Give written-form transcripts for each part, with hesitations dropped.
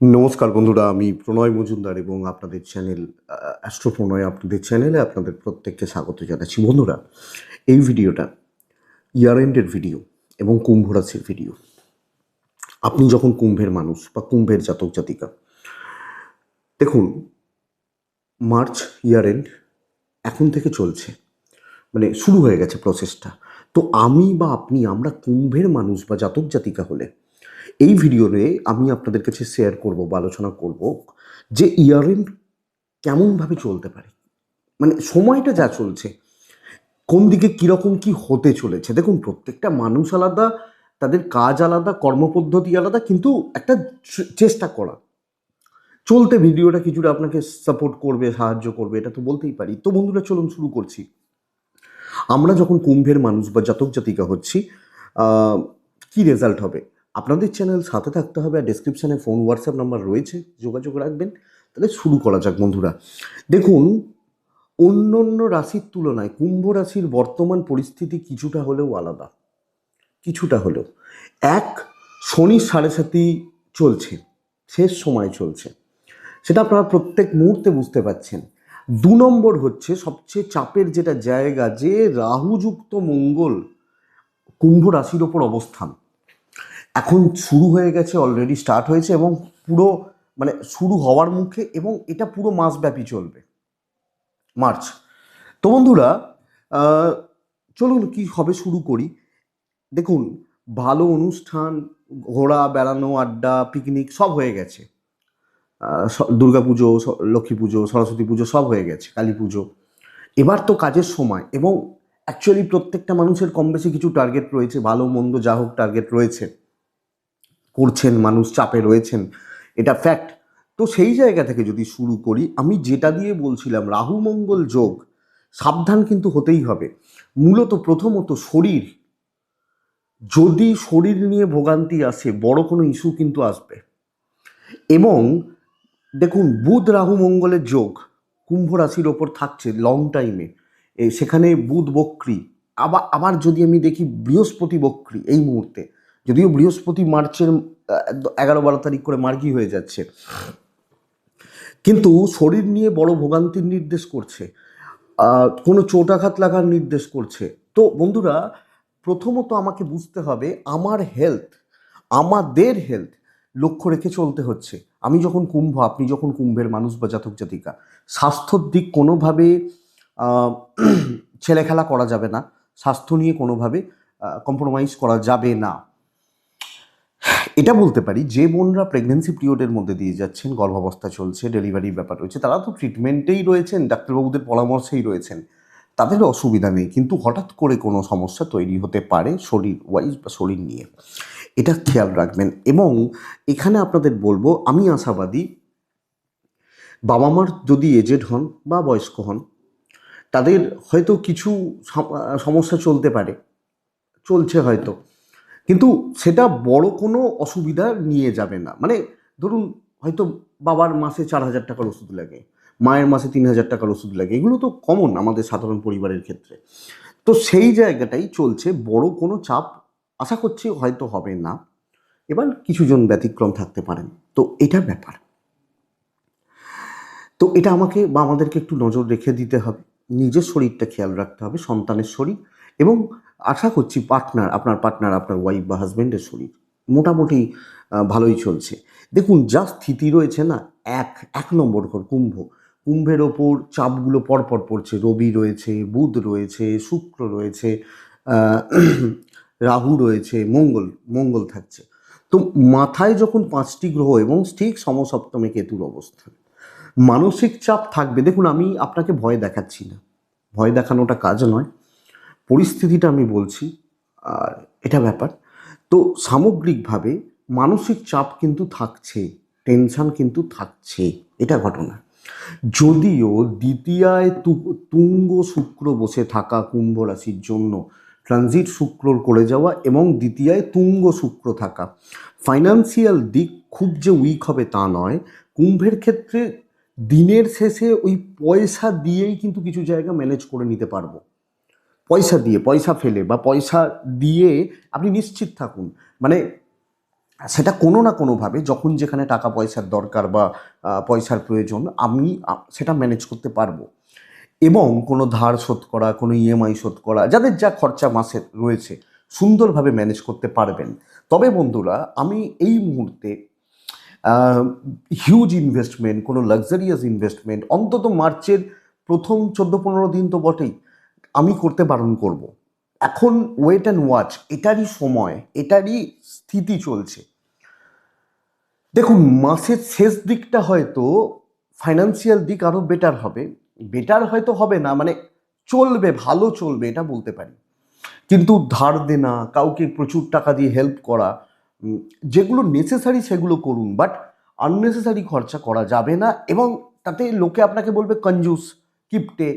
নমস্কার বন্ধুরা, আমি প্রণয় মজুমদার এবং আপনাদের চ্যানেল অ্যাস্ট্রো প্রণয় আপনাদের চ্যানেলে আপনাদের প্রত্যেককে স্বাগত জানাচ্ছি। বন্ধুরা, এই ভিডিওটা ইয়ার এন্ডের ভিডিও এবং কুম্ভ রাশির ভিডিও। আপনি যখন কুম্ভের মানুষ বা কুম্ভের জাতক জাতিকা, দেখুন, মার্চ ইয়ার এন্ড এখন থেকে চলছে, মানে শুরু হয়ে গেছে প্রসেসটা। তো আমি বা আপনি, আমরা কুম্ভের মানুষ বা জাতক জাতিকা হলে এই ভিডিওতে আমি আপনাদের কাছে শেয়ার করব বা আলোচনা করব যে ইয়ার এন্ড কেমনভাবে চলতে পারে, মানে সময়টা যা চলছে কোন দিকে কীরকম কি হতে চলেছে। দেখুন, প্রত্যেকটা মানুষ আলাদা, তাদের কাজ আলাদা, কর্মপদ্ধতি আলাদা, কিন্তু একটা চেষ্টা করা চলতে ভিডিওটা কিছুটা আপনাকে সাপোর্ট করবে, সাহায্য করবে, এটা তো বলতেই পারি। তো বন্ধুরা, চলুন শুরু করছি। আমরা যখন কুম্ভের মানুষ বা জাতক জাতিকা হচ্ছি, কি রেজাল্ট হবে, আপনাদের চ্যানেল সাথে থাকতে হবে, আর ডেসক্রিপশানে ফোন হোয়াটসঅ্যাপ নাম্বার রয়েছে, যোগাযোগ রাখবেন। তাহলে শুরু করা যাক বন্ধুরা। দেখুন, অন্য অন্য রাশির তুলনায় কুম্ভ রাশির বর্তমান পরিস্থিতি কিছুটা হলেও আলাদা, কিছুটা হলেও। এক, শনির সাড়ে সাতি চলছে, শেষ সময় চলছে, সেটা আপনারা প্রত্যেক মুহূর্তে বুঝতে পারছেন। দু নম্বর হচ্ছে সবচেয়ে চাপের যেটা জায়গা, যে রাহুযুক্ত মঙ্গল কুম্ভ রাশির ওপর অবস্থান এখন শুরু হয়ে গেছে, অলরেডি স্টার্ট হয়েছে এবং পুরো মানে শুরু হওয়ার মুখে, এবং এটা পুরো মাসব্যাপী চলবে, মার্চ। তো বন্ধুরা, চলুন কি হবে শুরু করি। দেখুন, ভালো অনুষ্ঠান, ঘোরা বেড়ানো, আড্ডা, পিকনিক সব হয়ে গেছে। দুর্গা পুজো, লক্ষ্মী পুজো, সরস্বতী পুজো সব হয়ে গেছে, কালী পুজো। এবার তো কাজের সময়, এবং অ্যাকচুয়ালি প্রত্যেকটা মানুষের কম বেশি কিছু টার্গেট রয়েছে, ভালো মন্দ যা হোক টার্গেট রয়েছে, করছেন মানুষ, চাপে রয়েছেন, এটা ফ্যাক্ট। তো সেই জায়গা থেকে যদি শুরু করি, আমি যেটা দিয়ে বলছিলাম, রাহু মঙ্গল যোগ, সাবধান কিন্তু হতেই হবে। মূলত প্রথমত শরীর, যদি শরীর নিয়ে ভোগান্তি আসে, বড় কোনো ইস্যু কিন্তু আসবে। এবং দেখুন, বুধ রাহু মঙ্গলের যোগ কুম্ভ রাশির ওপর থাকছে লং টাইমে, সেখানে বুধ বক্রী। আবার আবার যদি আমি দেখি বৃহস্পতি বক্রী এই মুহূর্তে, যদিও বৃহস্পতি মার্চের 11-12 তারিখ করে মার্গী হয়ে যাচ্ছে, কিন্তু শরীর নিয়ে বড় ভোগান্তির নির্দেশ করছে, কোনো চোটাঘাত লাগার নির্দেশ করছে। তো বন্ধুরা, প্রথমত আমাকে বুঝতে হবে আমার হেলথ, আমাদের হেলথ লক্ষ্য রেখে চলতে হচ্ছে। আমি যখন কুম্ভ, আপনি যখন কুম্ভের মানুষ বা জাতক জাতিকা, স্বাস্থ্যর দিক কোনোভাবে ছেলেখেলা করা যাবে না, স্বাস্থ্য নিয়ে কোনোভাবে কম্প্রোমাইজ করা যাবে না। এটা বলতে পারি, যে বোনরা প্রেগনেন্সি পিরিয়ডের মধ্যে দিয়ে যাচ্ছেন, গর্ভাবস্থা চলছে, ডেলিভারির ব্যাপার রয়েছে, তারা তো ট্রিটমেন্টেই রয়েছেন, ডাক্তারবাবুদের পরামর্শেই রয়েছেন, তাদের অসুবিধা নেই। কিন্তু হঠাৎ করে কোনো সমস্যা তৈরি হতে পারে শরীর ওয়াইজ বা শরীর নিয়ে, এটা খেয়াল রাখবেন। এবং এখানে আপনাদের বলবো, আমি আশাবাদী, বাবা মার যদি এজেড হন বা বয়স্ক হন, তাদের হয়তো কিছু সমস্যা চলতে পারে, চলছে হয়তো, কিন্তু সেটা বড় কোনো অসুবিধা নিয়ে যাবে না। মানে ধরুন, হয়তো বাবার মাসে 4,000 টাকার ওষুধ লাগে, মায়ের মাসে 3,000 টাকার ওষুধ লাগে, এগুলো তো কমন আমাদের সাধারণ পরিবারের ক্ষেত্রে। তো সেই জায়গাটাই চলছে, বড় কোনো চাপ আশা করছি হয়তো হবে না। এবার কিছুজন ব্যতিক্রম থাকতে পারেন, তো এটা ব্যাপার। তো এটা আমাকে বা আমাদেরকে একটু নজর রেখে দিতে হবে, নিজের শরীরটা খেয়াল রাখতে হবে, সন্তানের শরীর, এবং আশা করছি আপনার পার্টনার, আপনার ওয়াইফ বা হাজব্যান্ডের শরীর মোটামুটি ভালোই চলছে। দেখুন, যা স্থিতি রয়েছে না, এক এক নম্বর ঘর কুম্ভ, কুম্ভের ওপর চাপগুলো পরপর পড়ছে। রবি রয়েছে, বুধ রয়েছে, শুক্র রয়েছে, আহ, রাহু রয়েছে, মঙ্গল মঙ্গল থাকছে। তো মাথায় যখন 5টি গ্রহ এবং ঠিক সমসপ্তমে কেতুর অবস্থান, মানসিক চাপ থাকবে। দেখুন, আমি আপনাকে ভয় দেখাচ্ছি না, ভয় দেখানোটা কাজ নয়, পরিস্থিতিটা আমি বলছি, আর এটা ব্যাপার। তো সামগ্রিকভাবে মানসিক চাপ কিন্তু থাকছে, টেনশন কিন্তু থাকছে, এটা ঘটনা। যদিও দ্বিতীয়ায় তুঙ্গ শুক্র বসে থাকা কুম্ভ রাশির জন্য, ট্রানজিট শুক্রর করে যাওয়া এবং দ্বিতীয়ায় তুঙ্গ শুক্র থাকা, ফাইন্যান্সিয়াল দিক খুব যে উইক হবে তা নয়। কুম্ভের ক্ষেত্রে দিনের শেষে ওই পয়সা দিয়েই কিন্তু কিছু জায়গা ম্যানেজ করে নিতে পারবো, পয়সা দিয়ে, পয়সা ফেলে বা পয়সা দিয়ে আপনি নিশ্চিত থাকুন। মানে সেটা কোনো না কোনোভাবে যখন যেখানে টাকা পয়সার দরকার বা পয়সার প্রয়োজন আমি সেটা ম্যানেজ করতে পারবো। এবং কোনো ধার শোধ করা, কোনো ইএমআই শোধ করা, যাদের যা খরচা মাসের রয়েছে সুন্দরভাবে ম্যানেজ করতে পারবেন। তবে বন্ধুরা, আমি এই মুহূর্তে হিউজ ইনভেস্টমেন্ট, কোনো লাক্সারিয়াস ইনভেস্টমেন্ট অন্তত মার্চের প্রথম 14-15 দিন তো বটেই আমি করতে বারণ করব। এখন ওয়েট অ্যান্ড ওয়াচ, এটারই সময়, এটারই স্থিতি চলছে। দেখুন, মাসের শেষ দিকটা হয়তো ফাইন্যান্সিয়াল দিক আরও বেটার হবে। বেটার হয়তো হবে না, মানে চলবে, ভালো চলবে এটা বলতে পারি। কিন্তু ধার দেনা, কাউকে প্রচুর টাকা দিয়ে হেল্প করা, যেগুলো নেসেসারি সেগুলো করুন, বাট আননেসেসারি খরচা করা যাবে না। এবং তাতে লোকে আপনাকে বলবে কঞ্জুস, কিপটে,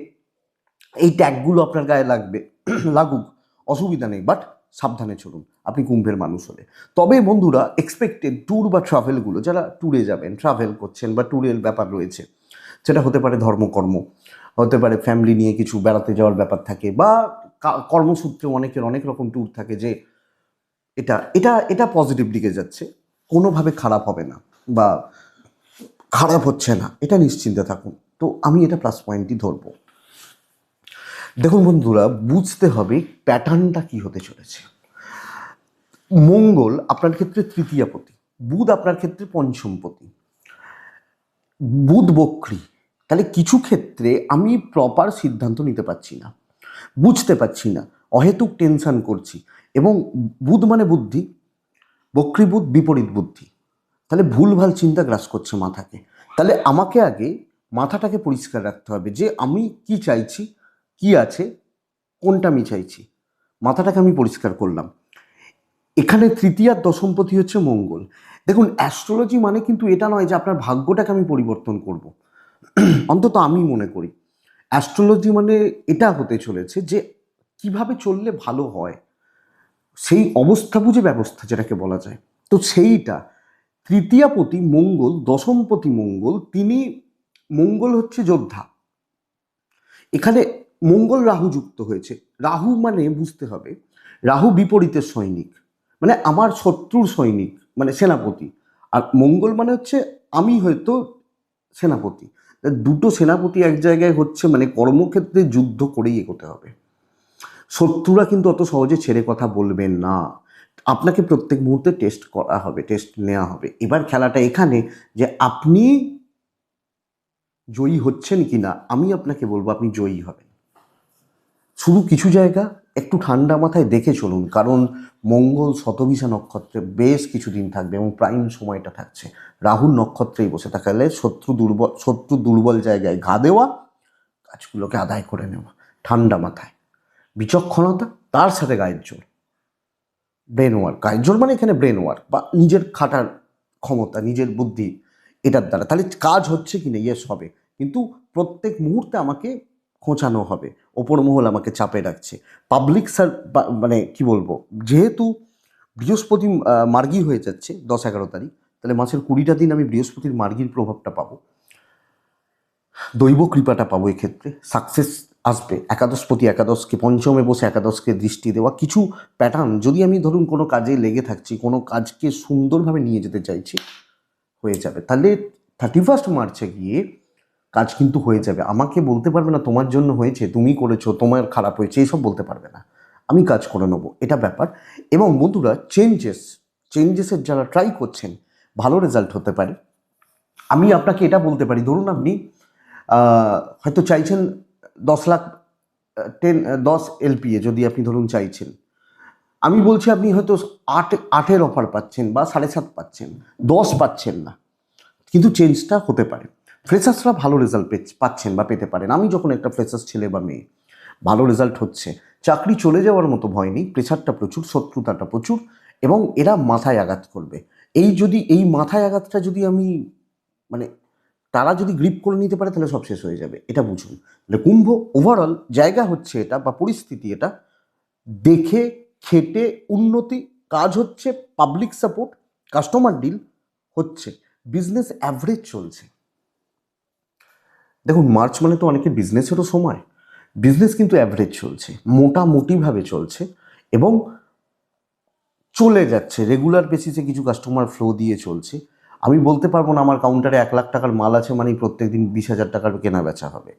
এই ট্যাগগুলো আপনার গায়ে লাগবে, লাগুক, অসুবিধা নেই, বাট সাবধানে চলুন আপনি কুম্ভের মানুষ হলে। তবে বন্ধুরা, এক্সপেক্টেড ট্যুর বা ট্রাভেলগুলো, যারা ট্যুরে যাবেন, ট্রাভেল করছেন বা ট্যুরের ব্যাপার রয়েছে, সেটা হতে পারে ধর্মকর্ম, হতে পারে ফ্যামিলি নিয়ে কিছু বেড়াতে যাওয়ার ব্যাপার থাকে, বা কর্মসূত্রে অনেকের অনেক রকম ট্যুর থাকে, যে এটা এটা এটা পজিটিভ দিকে যাচ্ছে, কোনোভাবে খারাপ হবে না বা খারাপ হচ্ছে না, এটা নিশ্চিন্তে থাকুন। তো আমি এটা প্লাস পয়েন্টই ধরবো। দেখুন বন্ধুরা, বুঝতে হবে প্যাটার্নটা কি হতে চলেছে। মঙ্গল আপনার ক্ষেত্রে তৃতীয়াপতি, বুধ আপনার ক্ষেত্রে পঞ্চমপতি, বুধ বক্রী। তাহলে কিছু ক্ষেত্রে আমি প্রপার সিদ্ধান্ত নিতে পারছি না, বুঝতে পারছি না, অহেতুক টেনশন করছি। এবং বুধ মানে বুদ্ধি, বক্রী বুধ বিপরীত বুদ্ধি, তাহলে ভুলভাল চিন্তা গ্রাস করছে মাথাকে। তাহলে আমাকে আগে মাথাটাকে পরিষ্কার রাখতে হবে যে আমি কি চাইছি, কি আছে, কোনটা আমি চাইছি। মাথাটাকে আমি পরিষ্কার করলাম। এখানে তৃতীয় দশমপতি হচ্ছে মঙ্গল। দেখুন, অ্যাস্ট্রোলজি মানে কিন্তু এটা নয় যে আপনার ভাগ্যটাকে আমি পরিবর্তন করব। অন্তত আমি মনে করি অ্যাস্ট্রোলজি মানে এটা হতে চলেছে যে কিভাবে চললে ভালো হয়, সেই অবস্থা বুঝে ব্যবস্থা যেটাকে বলা যায়। তো সেইটা তৃতীয়াপতি মঙ্গল, দশমপতি মঙ্গল, তিনি, মঙ্গল হচ্ছে যোদ্ধা। এখানে মঙ্গল রাহু যুক্ত হয়েছে। রাহু মানে বুঝতে হবে, রাহু বিপরীতের সৈনিক, মানে আমার শত্রুর সৈনিক, মানে সেনাপতি। আর মঙ্গল মানে হচ্ছে আমি হয়তো সেনাপতি। দুটো সেনাপতি এক জায়গায় হচ্ছে মানে কর্মক্ষেত্রে যুদ্ধ করেই এগোতে হবে। শত্রুরা কিন্তু অত সহজে ছেড়ে কথা বলবেন না, আপনাকে প্রত্যেক মুহূর্তে টেস্ট করা হবে, টেস্ট নেওয়া হবে। এবার খেলাটা এখানে যে আপনি জয়ী হচ্ছেন কি না। আমি আপনাকে বলবো আপনি জয়ী হবেন। শুধু কিছু জায়গা একটু ঠান্ডা মাথায় দেখে চলুন, কারণ মঙ্গল শতভিষা নক্ষত্রে বেশ কিছুদিন থাকবে এবং প্রাইম সময়টা থাকছে। রাহুর নক্ষত্রেই বসে থাকলে শত্রু দুর্বল জায়গায় ঘা দেওয়া, কাজগুলোকে আদায় করে নেওয়া ঠান্ডা মাথায়, বিচক্ষণতা, তার সাথে গায়ের জোর, ব্রেন ওয়ার্ক। গায়ের জোর মানে এখানে ব্রেন ওয়ার্ক বা নিজের খাটার ক্ষমতা, নিজের বুদ্ধি, এটার দ্বারা তাহলে কাজ হচ্ছে কি না, ইয়েস হবে, কিন্তু প্রত্যেক মুহূর্তে আমাকে খোঁচানো হবে, ওপর মহল আমাকে চাপে রাখছে। পাবলিক মানে কি বলবো, যেহেতু বৃহস্পতি মার্গী হয়ে যাচ্ছে 10-11 তারিখ, তাহলে মাসের 20টা দিন আমি বৃহস্পতির মার্গীর প্রভাবটা পাবো, দৈব কৃপাটা পাবো। এক্ষেত্রে সাকসেস আসবে। একাদশপতি একাদশকে, পঞ্চমে বসে একাদশকে দৃষ্টি দেওয়া, কিছু প্যাটার্ন যদি আমি ধরুন কোনো কাজে লেগে থাকছি, কোনো কাজকে সুন্দরভাবে নিয়ে যেতে চাইছি, হয়ে যাবে। তাহলে 31 মার্চে গিয়ে কাজ কিন্তু হয়ে যাবে। আমাকে বলতে পারবে না তোমার জন্য হয়েছে, তুমি করেছো, তোমার খারাপ হয়েছে, এইসব বলতে পারবে না, আমি কাজ করে নেবো, এটা ব্যাপার। এবং বন্ধুরা, চেঞ্জেসের যারা ট্রাই করছেন, ভালো রেজাল্ট হতে পারে। আমি আপনাকে এটা বলতে পারি, ধরুন আপনি হয়তো চাইছেন 10 লাখ, 10 LPA যদি আপনি ধরুন চাইছেন, আমি বলছি আপনি হয়তো 8-8-এর অফার পাচ্ছেন বা 7.5 পাচ্ছেন, 10 পাচ্ছেন না, কিন্তু চেঞ্জটা হতে পারে। ফ্রেশার্সরা ভালো রেজাল্ট পাচ্ছেন বা পেতে পারেন। আমি যখন একটা ফ্রেশার্স ছেলে বা মেয়ে, ভালো রেজাল্ট হচ্ছে, চাকরি চলে যাওয়ার মতো ভয় নেই, প্রেশারটা প্রচুর, শত্রুতাটা প্রচুর, এবং এরা মাথায় আঘাত করবে। এই মাথায় আঘাতটা যদি আমি মানে তারা যদি গ্রিপ করে নিতে পারে, তাহলে সব শেষ হয়ে যাবে, এটা বুঝুন। তাহলে কুম্ভ ওভারঅল জায়গা হচ্ছে এটা, বা পরিস্থিতি এটা, দেখে খেটে উন্নতি, কাজ হচ্ছে, পাবলিক সাপোর্ট, কাস্টমার ডিল হচ্ছে, বিজনেস অ্যাভারেজ চলছে। দেখুন, মার্চ মানে তো অনেকের বিজনেসেরও সময়, বিজনেস কিন্তু অ্যাভারেজ চলছে, মোটামুটিভাবে চলছে। এবং চলে যাচ্ছে, রেগুলার বেসিসে কিছু কাস্টমার ফ্লো দিয়ে চলছে। আমি বলতে পারবো না আমার কাউন্টারে 1 লাখ টাকার মাল আছে মানে প্রত্যেক দিন 20,000 টাকার কেনা বেচা হবে,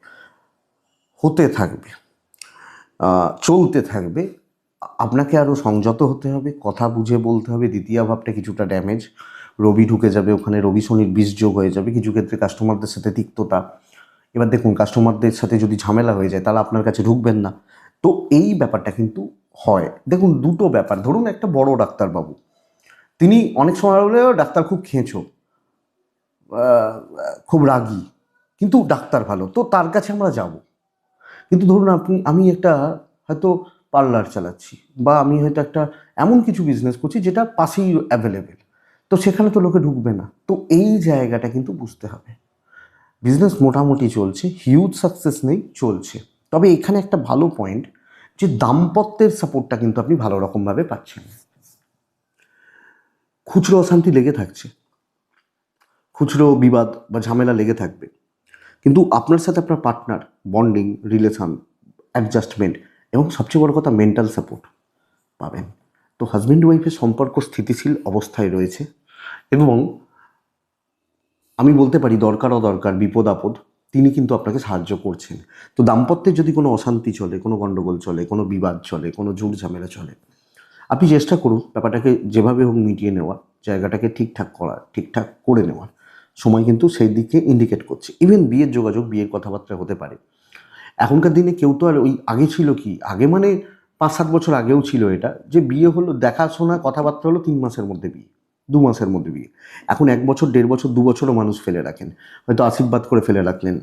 হতে থাকবে, চলতে থাকবে। আপনাকে আরও সংযত হতে হবে, কথা বুঝে বলতে হবে। দ্বিতীয় ভাবটা কিছুটা ড্যামেজ, রবি ঢুকে যাবে ওখানে, রবি শনির বীজ যোগ হয়ে যাবে, কিছু ক্ষেত্রে কাস্টমারদের সাথে তিক্ততা। এবার দেখুন, কাস্টমারদের সাথে যদি ঝামেলা হয়ে যায় তাহলে আপনার কাছে ঢুকবেন না। তো এই ব্যাপারটা কিন্তু হয়। দেখুন, দুটো ব্যাপার, ধরুন একটা বড় ডাক্তারবাবু, তিনি অনেক সময় হলেও ডাক্তার খুব খেঁচো, খুব রাগী, কিন্তু ডাক্তার ভালো, তো তার কাছে আমরা যাব। কিন্তু ধরুন আমি একটা হয়তো পার্লার চালাচ্ছি, বা আমি হয়তো একটা এমন কিছু বিজনেস করছি যেটা পাশেই অ্যাভেলেবেল, তো সেখানে তো লোকে ঢুকবে না। তো এই জায়গাটা কিন্তু বুঝতে হবে। বিজনেস মোটামুটি চলছে, হিউজ সাকসেস নেই, চলছে। তবে এখানে একটা ভালো পয়েন্ট, যে দাম্পত্যের সাপোর্টটা কিন্তু আপনি ভালো রকমভাবে পাচ্ছেন। খুচরো অশান্তি লেগে থাকছে, খুচরো বিবাদ বা ঝামেলা লেগে থাকবে, কিন্তু আপনার সাথে আপনার পার্টনার, বন্ডিং, রিলেশন, অ্যাডজাস্টমেন্ট এবং সবচেয়ে বড় কথা মেন্টাল সাপোর্ট পাবেন। তো হাজব্যান্ড ওয়াইফের সম্পর্ক স্থিতিশীল অবস্থায় রয়েছে, এবং আমি বলতে পারি দরকার অদরকার, বিপদ আপদ তিনি কিন্তু আপনাকে সাহায্য করছেন। তো দাম্পত্যে যদি কোনো অশান্তি চলে, কোনো গণ্ডগোল চলে, কোনো বিবাদ চলে, কোনো ঝুট ঝামেলা চলে, আপনি চেষ্টা করুন ব্যাপারটাকে যেভাবে হোক মিটিয়ে নেওয়ার, জায়গাটাকে ঠিকঠাক করার, ঠিকঠাক করে নেওয়ার। সময় কিন্তু সেই দিকে ইন্ডিকেট করছে। ইভেন বিয়ের যোগাযোগ, বিয়ের কথাবার্তা হতে পারে। এখনকার দিনে কেউ তো আর ওই আগে ছিল কি, আগে মানে 5-7 বছর আগেও ছিল এটা, যে বিয়ে হলো, দেখাশোনা কথাবার্তা হলো 3 মাসের মধ্যে বিয়ে, 2 মাসের মধ্যে বিয়ে। এখন 1 বছর, 1.5 বছর, 2 বছরও মানুষ ফেলে রাখেন, হয়তো আশীর্বাদ করে ফেলে রাখলেন,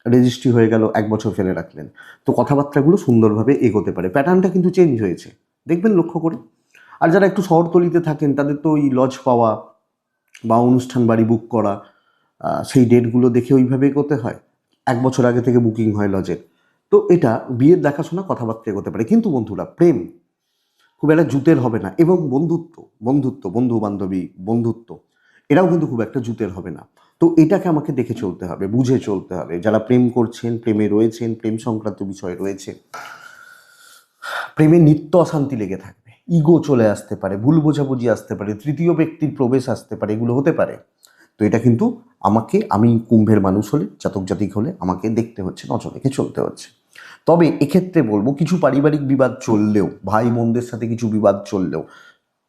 রেজিস্ট্রি হয়ে গেল, 1 বছর ফেলে রাখলেন। তো কথাবার্তাগুলো সুন্দরভাবে এগোতে পারে, প্যাটার্নটা কিন্তু চেঞ্জ হয়েছে, দেখবেন লক্ষ্য করে। আর যারা একটু শহরতলিতে থাকেন তাদের তো ওই লজ পাওয়া বা অনুষ্ঠান বাড়ি বুক করা, সেই ডেটগুলো দেখে ওইভাবে এগোতে হয়, 1 বছর আগে থেকে বুকিং হয় লজের। তো এটা বিয়ের দেখাশোনা, কথাবার্তা এগোতে পারে। কিন্তু বন্ধুরা, প্রেম খুব একটা জুতের হবে না, এবং বন্ধুত্ব, বন্ধু বান্ধবী, বন্ধুত্ব, এটাও কিন্তু খুব একটা জুতের হবে না। তো এটাকে আমাকে দেখে চলতে হবে, বুঝে চলতে হবে। যারা প্রেম করছেন, প্রেমে রয়েছেন, প্রেম সংক্রান্ত বিষয় রয়েছে, প্রেমে নিত্য অশান্তি লেগে থাকবে, ইগো চলে আসতে পারে, ভুল বোঝাবুঝি আসতে পারে, তৃতীয় ব্যক্তির প্রবেশ আসতে পারে, এগুলো হতে পারে। তো এটা কিন্তু আমি কুম্ভের মানুষ হলে, জাতক জাতিক হলে আমাকে দেখতে হচ্ছে, নজর রেখে চলতে হচ্ছে। তবে এক্ষেত্রে বলবো, কিছু পারিবারিক বিবাদ চললেও, ভাই বোনদের সাথে কিছু বিবাদ চললেও,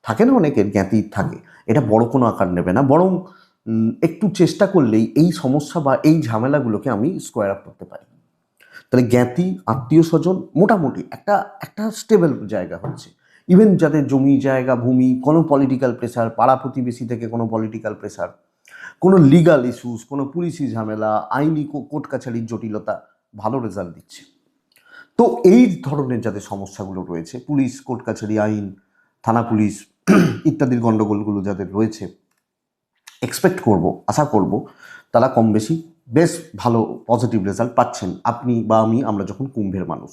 থাকে না অনেকের জ্ঞাতি থাকে, এটা বড় কোনো আকার নেবে না, বরং একটু চেষ্টা করলেই এই সমস্যা বা এই ঝামেলাগুলোকে আমি স্কোয়ার আপ করতে পারি। তাহলে জ্ঞাতি, আত্মীয় স্বজন মোটামুটি একটা একটা স্টেবল জায়গা হচ্ছে। ইভেন যাদের জমি জায়গা ভূমি, কোনো পলিটিক্যাল প্রেশার, পাড়া প্রতিবেশী থেকে কোনো পলিটিক্যাল প্রেশার, কোনো লিগাল ইস্যুস, কোনো পুলিশি ঝামেলা, আইনি কোর্ট কাছারির জটিলতা, ভালো রেজাল্ট দিচ্ছে। তো এই ধরনের যাদের সমস্যাগুলো রয়েছে, পুলিশ, কোর্ট কাছারি, আইন, থানা পুলিশ ইত্যাদির গণ্ডগোলগুলো যাদের রয়েছে, এক্সপেক্ট করব, আশা করব তারা কম বেশি বেশ ভালো পজিটিভ রেজাল্ট পাচ্ছেন, আপনি বা আমি, আমরা যখন কুম্ভের মানুষ।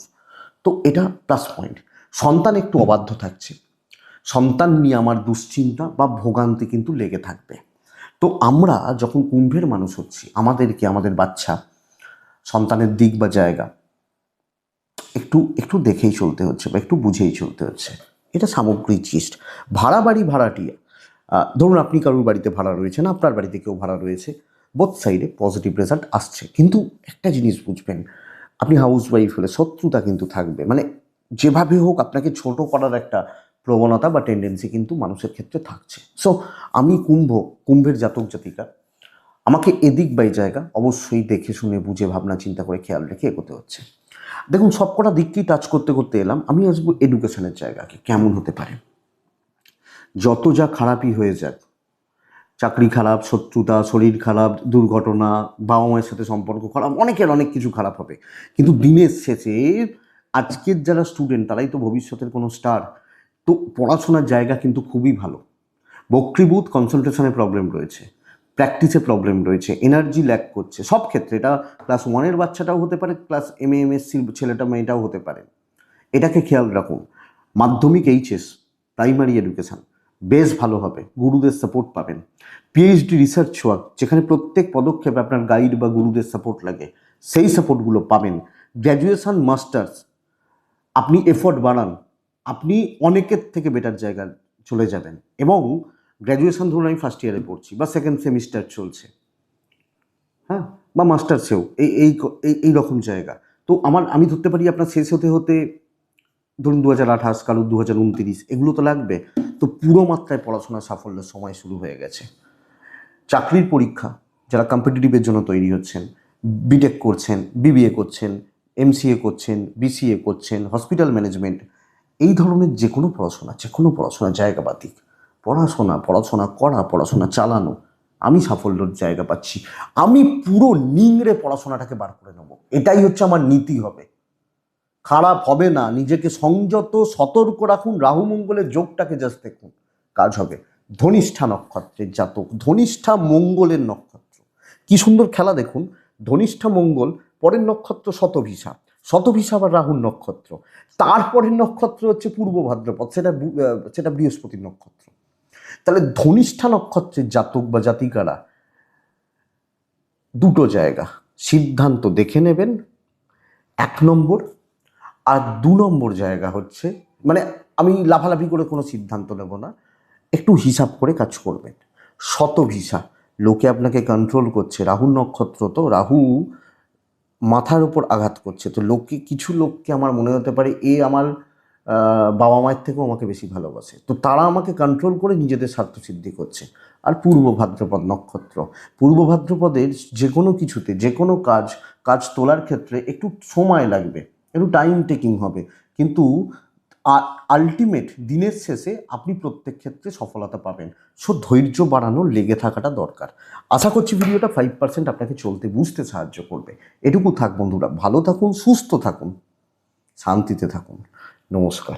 তো এটা প্লাস পয়েন্ট। সন্তান একটু অবাধ্য থাকছে, সন্তান নিয়ে আমার দুশ্চিন্তা বা ভোগান্তি কিন্তু লেগে থাকবে। তো আমরা যখন কুম্ভের মানুষ হচ্ছি, আমাদেরকে আমাদের বাচ্চা সন্তানের দিক বা জায়গা একটু একটু দেখেই চলতে হচ্ছে, বা একটু বুঝেই চলতে হচ্ছে। এটা সামগ্রিক জিনিস। ভাড়া বাড়ি, ভাড়াটিয়া, ধরুন আপনি কারোর বাড়িতে ভাড়া রয়েছেন, আপনার বাড়িতে কেউ ভাড়া রয়েছে, বোথ সাইডে পজিটিভ রেজাল্ট আসছে। কিন্তু একটা জিনিস বুঝবেন, আপনি হাউস ওয়াইফ হলে শত্রুতা কিন্তু থাকবে, মানে যেভাবে হোক আপনাকে ছোট করার একটা প্রবণতা বা টেন্ডেন্সি কিন্তু মানুষের ক্ষেত্রে থাকছে। সো আমি কুম্ভের জাতক জাতিকা, আমাকে এদিক বা এই জায়গা অবশ্যই দেখে শুনে বুঝে ভাবনা চিন্তা করে খেয়াল রেখে এগোতে হচ্ছে। দেখুন, সবকটা দিককেই টাচ করতে করতে এলাম, আমি আসবো এডুকেশনের জায়গাকে। কেমন হতে পারে? যত যা খারাপই হয়ে যাক, চাকরি খারাপ, শত্রুতা, শরীর খারাপ, দুর্ঘটনা, বাবা মায়ের সাথে সম্পর্ক খারাপ, অনেকের অনেক কিছু খারাপ হবে, কিন্তু দিনের শেষে আজকের যারা স্টুডেন্ট তারাই তো ভবিষ্যতের কোনো স্টার। তো পড়াশোনার জায়গা কিন্তু খুবই ভালো। বক্তৃবোধ, কনসেন্ট্রেশনে প্রবলেম রয়েছে, প্র্যাকটিসে প্রবলেম রয়েছে, এনার্জি ল্যাক করছে সব ক্ষেত্রে। এটা ক্লাস 1-এর বাচ্চাটাও হতে পারে, ক্লাস MA MSc ছেলেটা মেয়েটাও হতে পারে। এটাকে খেয়াল রাখুন। মাধ্যমিক, এইচএস, প্রাইমারি এডুকেশান বেশ ভালো হবে, গুরুদের সাপোর্ট পাবেন। পিএইচডি, রিসার্চ ওয়ার্ক, যেখানে প্রত্যেক পদক্ষেপে আপনার গাইড বা গুরুদের সাপোর্ট লাগে, সেই সাপোর্টগুলো পাবেন। গ্র্যাজুয়েশন, মাস্টার্স, আপনি এফোর্ট বাড়ান, আপনি অনেকের থেকে বেটার জায়গায় চলে যাবেন। এবং গ্র্যাজুয়েশন ধরুন আমি ফার্স্ট ইয়ারে পড়ছি বা সেকেন্ড সেমিস্টার চলছে, হ্যাঁ, বা মাস্টার্সেও এই এই এই রকম জায়গা। তো আমি ধরতে পারি আপনার শেষ হতে হতে ধরুন 2028, কারোর 2029, এগুলো তো লাগবে। তো পুরো মাত্রায় পড়াশোনার সাফল্যের সময় শুরু হয়ে গেছে। চাকরির পরীক্ষা, যারা কম্পিটিটিভের জন্য তৈরি হচ্ছেন, বিটেক করছেন, বিবিএ করছেন, এমসিএ করছেন, বিসিএ করছেন, হসপিটাল ম্যানেজমেন্ট, এই ধরনের যে কোনো পড়াশোনা জায়গা বাতিক, পড়াশোনা চালানো, আমি সাফল্যের জায়গা পাচ্ছি। আমি পুরো নিংড়ে পড়াশোনাটাকে বার করে নেব, এটাই হচ্ছে আমার নীতি হবে। খারাপ হবে না, নিজেকে সংযত সতর্ক রাখুন, রাহু মঙ্গলের যোগটাকে জাস্ট দেখুন, কাজ হবে। ধনিষ্ঠা নক্ষত্রের জাতক, ধনিষ্ঠা মঙ্গলের নক্ষত্র, কি সুন্দর খেলা দেখুন। ধনিষ্ঠা মঙ্গল, পরের নক্ষত্র শতভিসা, শতভিসা আবার রাহুর নক্ষত্র, তারপরের নক্ষত্র হচ্ছে পূর্ব ভাদ্রপদ, সেটা বৃহস্পতির নক্ষত্র। তাহলে ধনিষ্ঠা নক্ষত্রের জাতক বা জাতিকারা দুটো জায়গা সিদ্ধান্ত দেখে নেবেন, 1 নম্বর। আর 2 নম্বর জায়গা হচ্ছে, মানে আমি লাফালাফি করে কোনো সিদ্ধান্ত নেব না, একটু হিসাব করে কাজ করবেন। শতভিসা, লোকে আপনাকে কন্ট্রোল করছে, রাহু নক্ষত্র, তো রাহু মাথার উপর আঘাত করছে, তো কিছু লোককে আমার মনে হতে পারে আমার বাবা মায়ের থেকেও আমাকে বেশি ভালোবাসে, তো তারা আমাকে কন্ট্রোল করে নিজেদের স্বার্থ সিদ্ধি করছে। আর পূর্ব ভাদ্রপদ নক্ষত্র, পূর্ব ভাদ্রপদের যে কোনো কিছুতে, যে কোনো কাজ তোলার ক্ষেত্রে একটু সময় লাগবে, একটু টাইম টেকিং হবে, কিন্তু আলটিমেট দিনের শেষে আপনি প্রত্যেক ক্ষেত্রে সফলতা পাবেন। ধৈর্য বাড়ানো, লেগে থাকাটা দরকার। আশা করছি ভিডিওটা 5% আপনাকে চলতে বুঝতে সাহায্য করবে। এটুকু থাক বন্ধুরা, ভালো থাকুন, সুস্থ থাকুন, শান্তিতে থাকুন। নমস্কার।